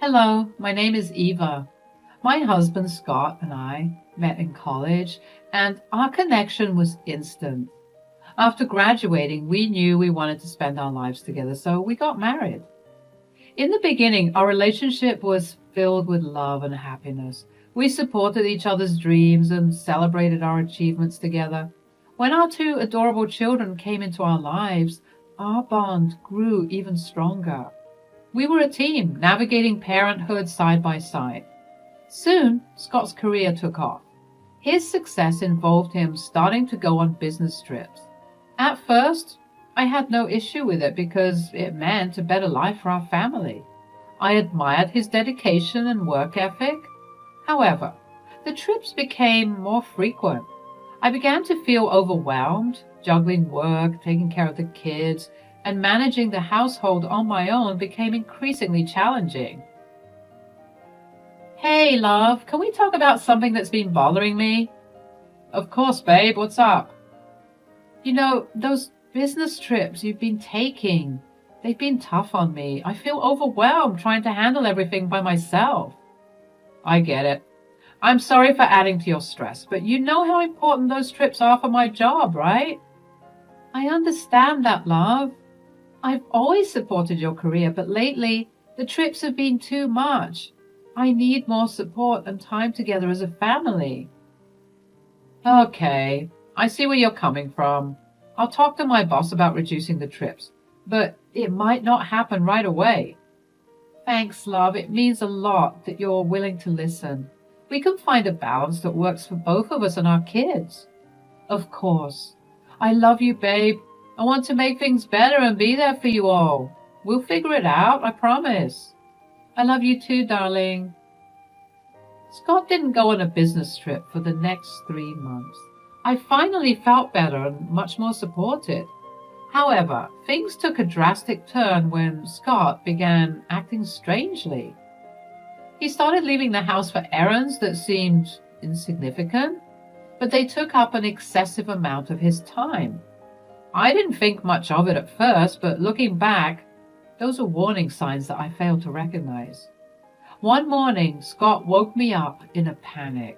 Hello, my name is Eva. My husband Scott and I met in college, and our connection was instant. After graduating, we knew we wanted to spend our lives together, so we got married. In the beginning, our relationship was filled with love and happiness. We supported each other's dreams and celebrated our achievements together. When our two adorable children came into our lives, our bond grew even stronger. We were a team, navigating parenthood side by side. Soon, Scott's career took off. His success involved him starting to go on business trips. At first, I had no issue with it because it meant a better life for our family. I admired his dedication and work ethic. However, the trips became more frequent. I began to feel overwhelmed, juggling work, taking care of the kids, and managing the household on my own became increasingly challenging. Hey, love, can we talk about something that's been bothering me? Of course, babe, what's up? Those business trips you've been taking, they've been tough on me. I feel overwhelmed trying to handle everything by myself. I get it. I'm sorry for adding to your stress, but you know how important those trips are for my job, right? I understand that, love. I've always supported your career, but lately the trips have been too much. I need more support and time together as a family. Okay, I see where you're coming from. I'll talk to my boss about reducing the trips, but it might not happen right away. Thanks, love. It means a lot that you're willing to listen. We can find a balance that works for both of us and our kids. Of course. I love you, babe. I want to make things better and be there for you all. We'll figure it out, I promise. I love you too, darling. Scott didn't go on a business trip for the next 3 months. I finally felt better and much more supported. However, things took a drastic turn when Scott began acting strangely. He started leaving the house for errands that seemed insignificant, but they took up an excessive amount of his time. I didn't think much of it at first, but looking back, those were warning signs that I failed to recognize. One morning, Scott woke me up in a panic.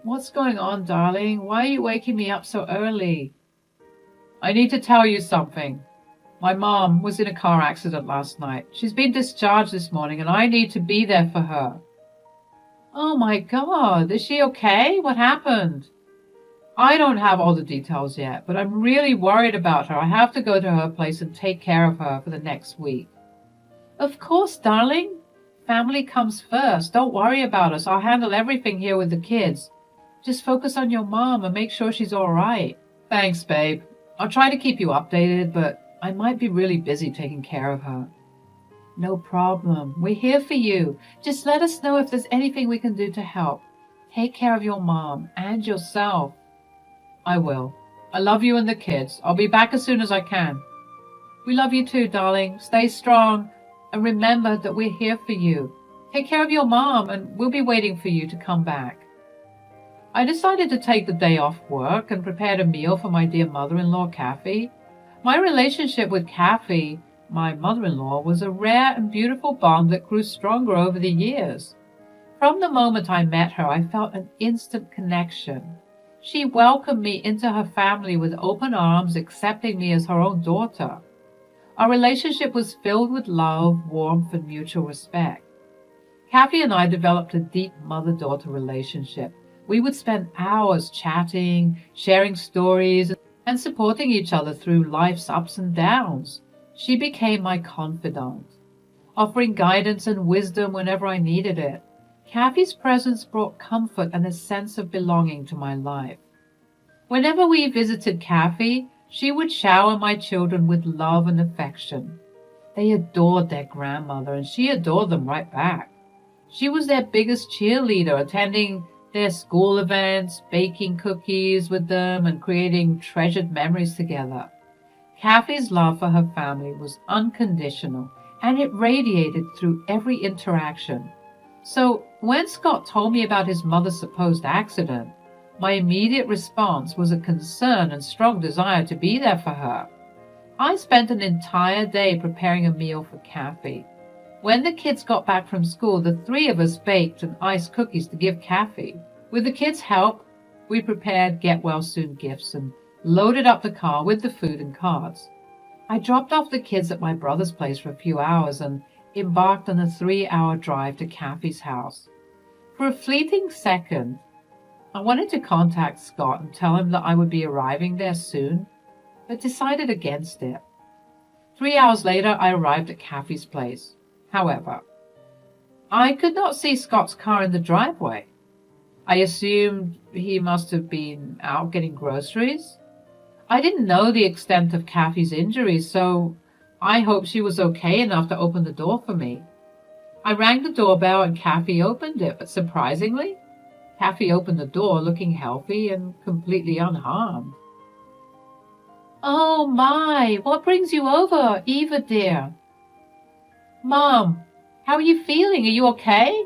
What's going on, darling? Why are you waking me up so early? I need to tell you something. My mom was in a car accident last night. She's been discharged this morning, and I need to be there for her. Oh my God, is she okay? What happened? I don't have all the details yet, but I'm really worried about her. I have to go to her place and take care of her for the next week. Of course, darling. Family comes first. Don't worry about us. I'll handle everything here with the kids. Just focus on your mom and make sure she's all right. Thanks, babe. I'll try to keep you updated, but I might be really busy taking care of her. No problem. We're here for you. Just let us know if there's anything we can do to help. Take care of your mom and yourself. I will. I love you and the kids. I'll be back as soon as I can. We love you too, darling. Stay strong. And remember that we're here for you. Take care of your mom, and we'll be waiting for you to come back. I decided to take the day off work and prepared a meal for my dear mother-in-law, Kathy. My relationship with Kathy, my mother-in-law, was a rare and beautiful bond that grew stronger over the years. From the moment I met her, I felt an instant connection. She welcomed me into her family with open arms, accepting me as her own daughter. Our relationship was filled with love, warmth, and mutual respect. Kathy and I developed a deep mother-daughter relationship. We would spend hours chatting, sharing stories, and supporting each other through life's ups and downs. She became my confidant, offering guidance and wisdom whenever I needed it. Kathy's presence brought comfort and a sense of belonging to my life. Whenever we visited Kathy, she would shower my children with love and affection. They adored their grandmother, and she adored them right back. She was their biggest cheerleader, attending their school events, baking cookies with them, and creating treasured memories together. Kathy's love for her family was unconditional, and it radiated through every interaction. So when Scott told me about his mother's supposed accident, my immediate response was a concern and strong desire to be there for her. I spent an entire day preparing a meal for Kathy. When the kids got back from school, the three of us baked and iced cookies to give Kathy. With the kids' help, we prepared get-well-soon gifts and loaded up the car with the food and cards. I dropped off the kids at my brother's place for a few hours and embarked on a 3-hour drive to Kathy's house. For a fleeting second, I wanted to contact Scott and tell him that I would be arriving there soon, but decided against it. 3 hours later, I arrived at Kathy's place. However, I could not see Scott's car in the driveway. I assumed he must have been out getting groceries. I didn't know the extent of Kathy's injuries, so I hoped she was okay enough to open the door for me. I rang the doorbell and Kathy opened it, but surprisingly, Kathy opened the door looking healthy and completely unharmed. "Oh my, what brings you over, Eva dear?" "Mom, how are you feeling? Are you okay?"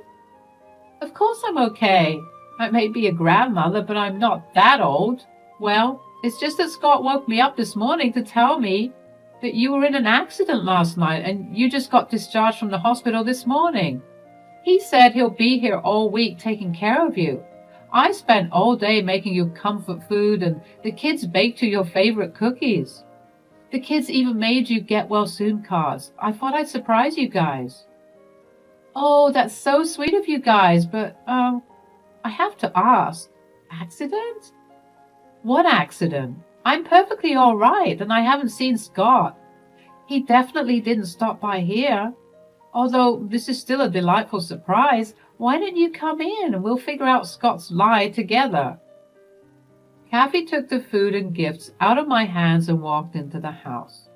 "Of course I'm okay. I may be a grandmother, but I'm not that old. Well, it's just that Scott woke me up this morning to tell me that you were in an accident last night and you just got discharged from the hospital this morning. He said he'll be here all week taking care of you. I spent all day making you comfort food and the kids baked you your favorite cookies. The kids even made you get-well-soon cards. I thought I'd surprise you guys." "Oh, that's so sweet of you guys, but, I have to ask, accident?" "What accident? I'm perfectly all right, and I haven't seen Scott. He definitely didn't stop by here. Although this is still a delightful surprise, why don't you come in and we'll figure out Scott's lie together?" Kathy took the food and gifts out of my hands and walked into the house.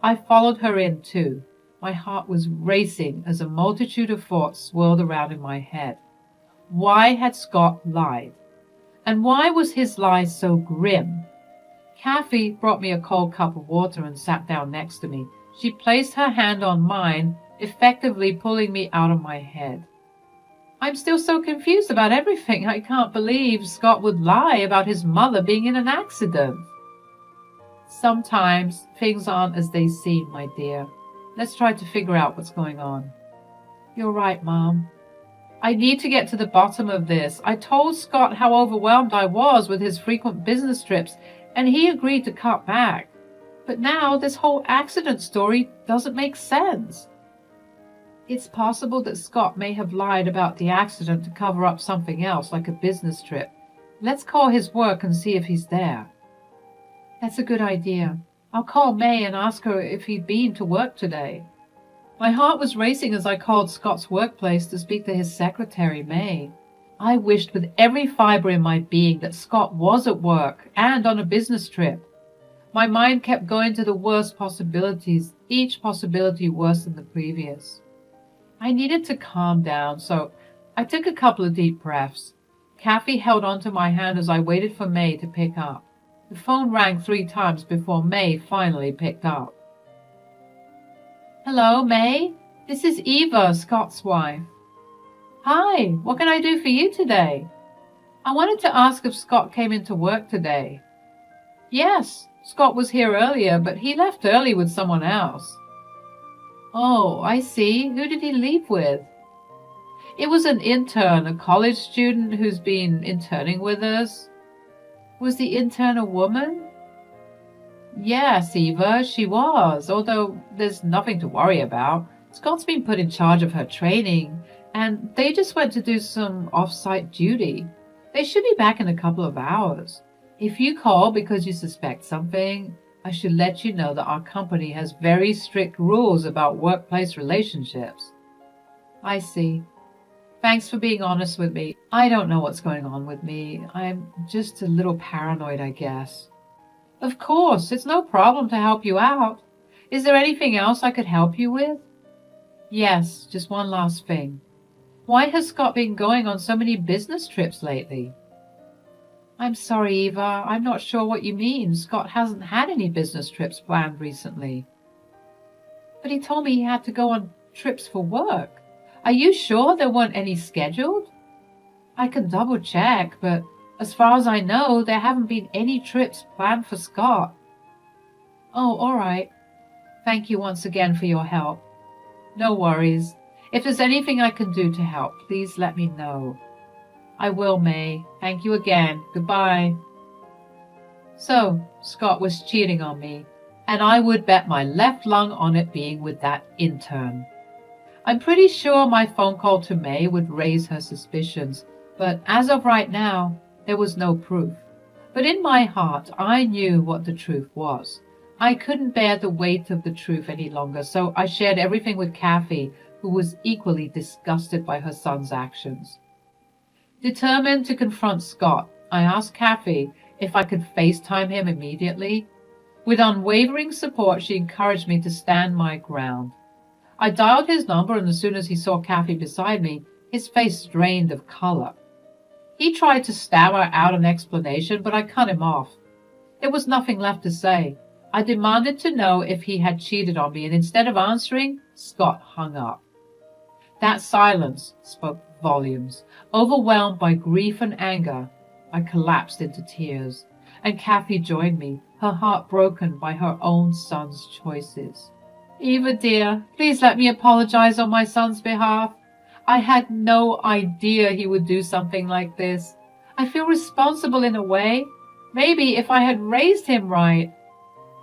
I followed her in too. My heart was racing as a multitude of thoughts swirled around in my head. Why had Scott lied? And why was his lie so grim? Kathy brought me a cold cup of water and sat down next to me. She placed her hand on mine, effectively pulling me out of my head. "I'm still so confused about everything. I can't believe Scott would lie about his mother being in an accident." "Sometimes things aren't as they seem, my dear. Let's try to figure out what's going on." "You're right, Mom. I need to get to the bottom of this. I told Scott how overwhelmed I was with his frequent business trips, and he agreed to cut back. But now this whole accident story doesn't make sense." "It's possible that Scott may have lied about the accident to cover up something else, like a business trip. Let's call his work and see if he's there." "That's a good idea. I'll call May and ask her if he'd been to work today." My heart was racing as I called Scott's workplace to speak to his secretary, May. I wished with every fiber in my being that Scott was at work and on a business trip. My mind kept going to the worst possibilities, each possibility worse than the previous. I needed to calm down, so I took a couple of deep breaths. Kathy held onto my hand as I waited for May to pick up. The phone rang 3 times before May finally picked up. "Hello, May. This is Eva, Scott's wife." "Hi, what can I do for you today?" "I wanted to ask if Scott came into work today." "Yes, Scott was here earlier, but he left early with someone else." "Oh, I see. Who did he leave with?" "It was an intern, a college student who's been interning with us." "Was the intern a woman?" "Yes, Eva, she was, although there's nothing to worry about. Scott's been put in charge of her training, and they just went to do some off-site duty. They should be back in a couple of hours. If you call because you suspect something, I should let you know that our company has very strict rules about workplace relationships." "I see. Thanks for being honest with me. I don't know what's going on with me. I'm just a little paranoid, I guess." "Of course, it's no problem to help you out. Is there anything else I could help you with?" "Yes, just one last thing. Why has Scott been going on so many business trips lately?" "I'm sorry, Eva. I'm not sure what you mean. Scott hasn't had any business trips planned recently." "But he told me he had to go on trips for work. Are you sure there weren't any scheduled?" "I can double check, but as far as I know, there haven't been any trips planned for Scott." "Oh, all right. Thank you once again for your help." "No worries. If there's anything I can do to help, please let me know. I will, May. Thank you again. Goodbye. So, Scott was cheating on me, and I would bet my left lung on it being with that intern. I'm pretty sure my phone call to May would raise her suspicions, but as of right now, there was no proof. But in my heart, I knew what the truth was. I couldn't bear the weight of the truth any longer, so I shared everything with Kathy, who was equally disgusted by her son's actions. Determined to confront Scott, I asked Kathy if I could FaceTime him immediately. With unwavering support, she encouraged me to stand my ground. I dialed his number, and as soon as he saw Kathy beside me, his face drained of color. He tried to stammer out an explanation, but I cut him off. There was nothing left to say. I demanded to know if he had cheated on me, and instead of answering, Scott hung up. That silence spoke volumes. Overwhelmed by grief and anger, I collapsed into tears, and Kathy joined me, her heart broken by her own son's choices. Eva, dear, please let me apologize on my son's behalf. I had no idea he would do something like this. I feel responsible in a way. Maybe if I had raised him right.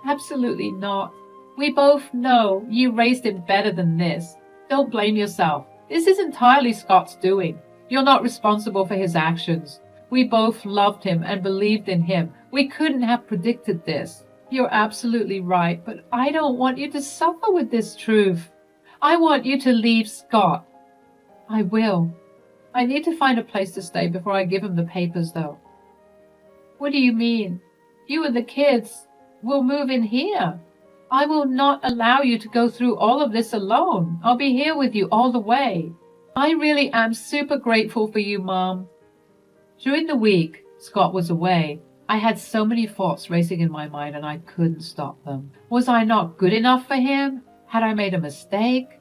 Absolutely not. We both know you raised him better than this. Don't blame yourself. This is entirely Scott's doing. You're not responsible for his actions. We both loved him and believed in him. We couldn't have predicted this. You're absolutely right, but I don't want you to suffer with this truth. I want you to leave Scott. I will. I need to find a place to stay before I give him the papers, though. What do you mean? You and the kids will move in here. I will not allow you to go through all of this alone. I'll be here with you all the way. I really am super grateful for you, Mom. During the week Scott was away, I had so many thoughts racing in my mind and I couldn't stop them. Was I not good enough for him? Had I made a mistake?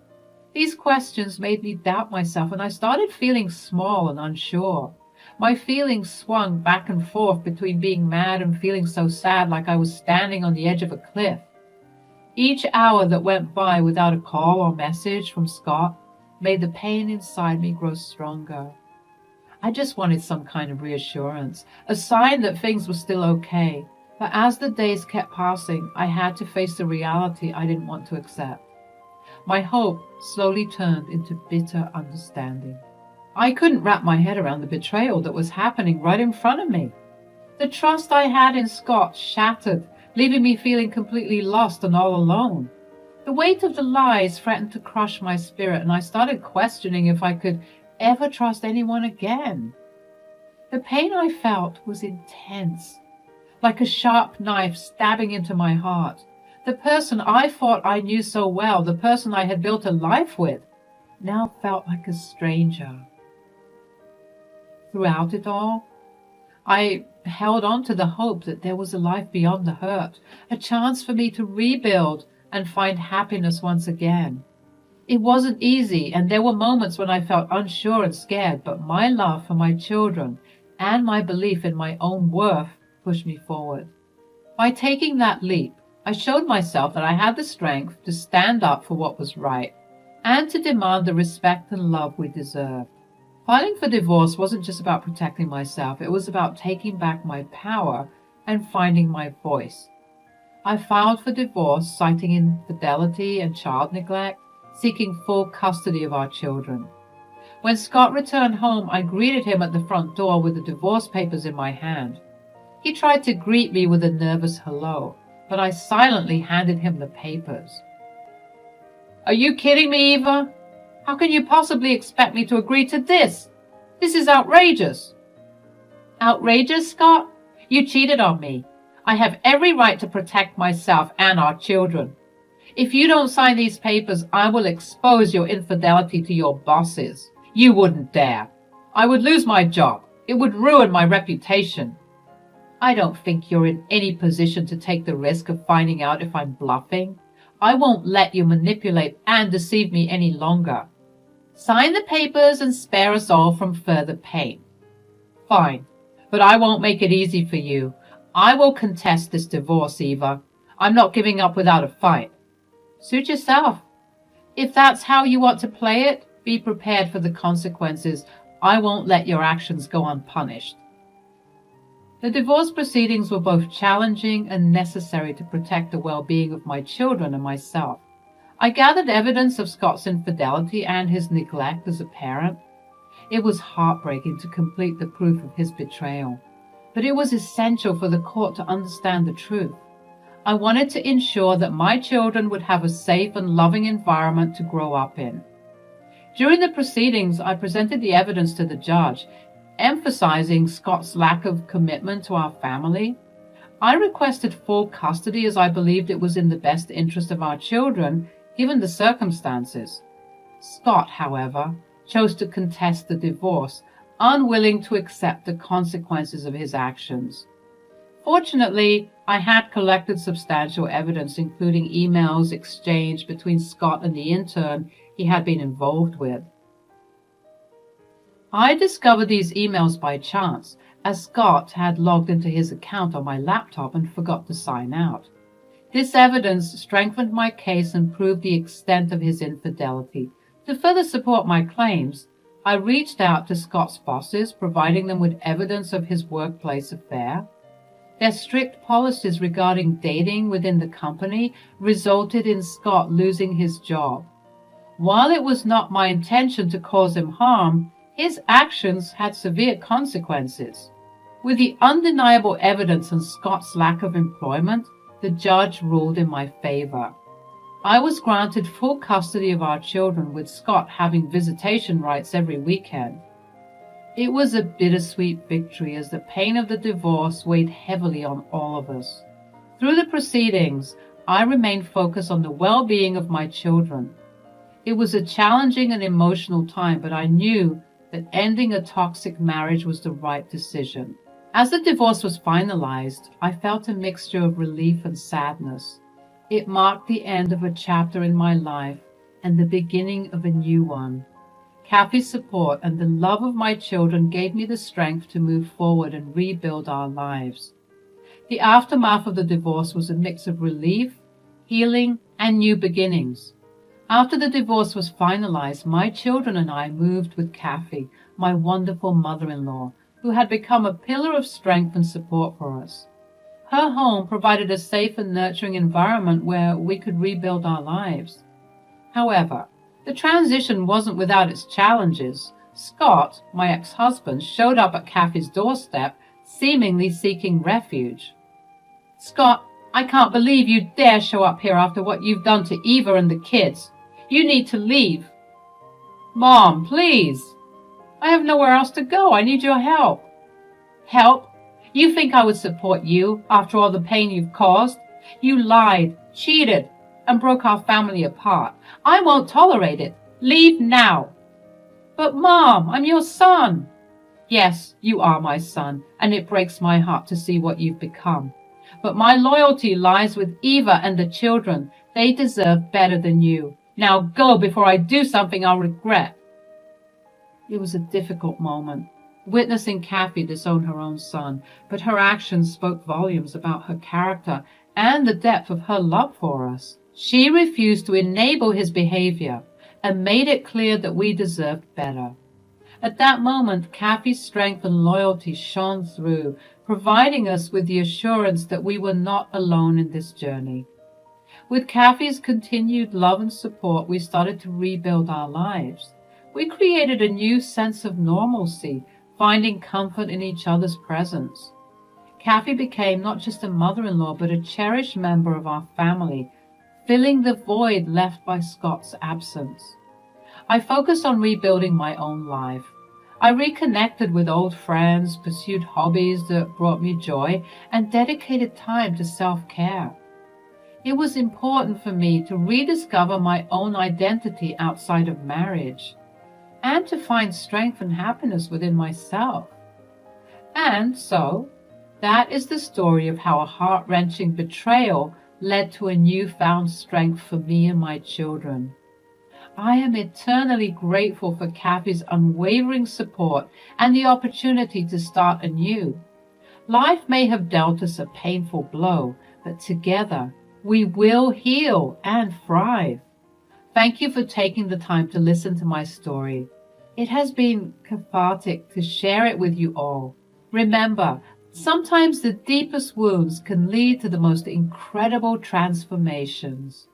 These questions made me doubt myself, and I started feeling small and unsure. My feelings swung back and forth between being mad and feeling so sad, like I was standing on the edge of a cliff. Each hour that went by without a call or message from Scott made the pain inside me grow stronger. I just wanted some kind of reassurance, a sign that things were still okay. But as the days kept passing, I had to face the reality I didn't want to accept. My hope slowly turned into bitter understanding. I couldn't wrap my head around the betrayal that was happening right in front of me. The trust I had in Scott shattered, leaving me feeling completely lost and all alone. The weight of the lies threatened to crush my spirit, and I started questioning if I could ever trust anyone again. The pain I felt was intense, like a sharp knife stabbing into my heart. The person I thought I knew so well, the person I had built a life with, now felt like a stranger. Throughout it all, I held on to the hope that there was a life beyond the hurt, a chance for me to rebuild and find happiness once again. It wasn't easy, and there were moments when I felt unsure and scared, but my love for my children and my belief in my own worth pushed me forward. By taking that leap, I showed myself that I had the strength to stand up for what was right and to demand the respect and love we deserved. Filing for divorce wasn't just about protecting myself, it was about taking back my power and finding my voice. I filed for divorce, citing infidelity and child neglect, seeking full custody of our children. When Scott returned home, I greeted him at the front door with the divorce papers in my hand. He tried to greet me with a nervous hello, but I silently handed him the papers. Are you kidding me, Eva? How can you possibly expect me to agree to this? This is outrageous. Outrageous, Scott? You cheated on me. I have every right to protect myself and our children. If you don't sign these papers, I will expose your infidelity to your bosses. You wouldn't dare. I would lose my job. It would ruin my reputation. I don't think you're in any position to take the risk of finding out if I'm bluffing. I won't let you manipulate and deceive me any longer. Sign the papers and spare us all from further pain. Fine, but I won't make it easy for you. I will contest this divorce, Eva. I'm not giving up without a fight. Suit yourself. If that's how you want to play it, Be prepared for the consequences. I won't let your actions go unpunished. The divorce proceedings were both challenging and necessary to protect the well-being of my children and myself. I gathered evidence of Scott's infidelity and his neglect as a parent. It was heartbreaking to complete the proof of his betrayal, but it was essential for the court to understand the truth. I wanted to ensure that my children would have a safe and loving environment to grow up in. During the proceedings, I presented the evidence to the judge, emphasizing Scott's lack of commitment to our family. I requested full custody as I believed it was in the best interest of our children, given the circumstances. Scott, however, chose to contest the divorce, unwilling to accept the consequences of his actions. Fortunately, I had collected substantial evidence, including emails exchanged between Scott and the intern he had been involved with. I discovered these emails by chance, as Scott had logged into his account on my laptop and forgot to sign out. This evidence strengthened my case and proved the extent of his infidelity. To further support my claims, I reached out to Scott's bosses, providing them with evidence of his workplace affair. Their strict policies regarding dating within the company resulted in Scott losing his job. While it was not my intention to cause him harm, his actions had severe consequences. With the undeniable evidence on Scott's lack of employment, the judge ruled in my favor. I was granted full custody of our children, with Scott having visitation rights every weekend. It was a bittersweet victory, as the pain of the divorce weighed heavily on all of us. Through the proceedings, I remained focused on the well-being of my children. It was a challenging and emotional time, but I knew that ending a toxic marriage was the right decision. As the divorce was finalized, I felt a mixture of relief and sadness. It marked the end of a chapter in my life and the beginning of a new one. Kathy's support and the love of my children gave me the strength to move forward and rebuild our lives. The aftermath of the divorce was a mix of relief, healing, and new beginnings. After the divorce was finalized, my children and I moved with Kathy, my wonderful mother-in-law, who had become a pillar of strength and support for us. Her home provided a safe and nurturing environment where we could rebuild our lives. However, the transition wasn't without its challenges. Scott, my ex-husband, showed up at Kathy's doorstep, seemingly seeking refuge. "Scott, I can't believe you dare show up here after what you've done to Eva and the kids. You need to leave." "Mom, please. I have nowhere else to go. I need your help." "Help? You think I would support you after all the pain you've caused? You lied, cheated, and broke our family apart. I won't tolerate it. Leave now." "But Mom, I'm your son." "Yes, you are my son, and it breaks my heart to see what you've become. But my loyalty lies with Eva and the children. They deserve better than you. Now go before I do something I'll regret." It was a difficult moment, witnessing Kathy disown her own son, but her actions spoke volumes about her character and the depth of her love for us. She refused to enable his behavior and made it clear that we deserved better. At that moment, Kathy's strength and loyalty shone through, providing us with the assurance that we were not alone in this journey. With Kathy's continued love and support, we started to rebuild our lives. We created a new sense of normalcy, finding comfort in each other's presence. Kathy became not just a mother-in-law, but a cherished member of our family, filling the void left by Scott's absence. I focused on rebuilding my own life. I reconnected with old friends, pursued hobbies that brought me joy, and dedicated time to self-care. It was important for me to rediscover my own identity outside of marriage, and to find strength and happiness within myself. And so, that is the story of how a heart-wrenching betrayal led to a newfound strength for me and my children. I am eternally grateful for Kathy's unwavering support and the opportunity to start anew. Life may have dealt us a painful blow, but together we will heal and thrive. Thank you for taking the time to listen to my story. It has been cathartic to share it with you all. Remember, sometimes the deepest wounds can lead to the most incredible transformations.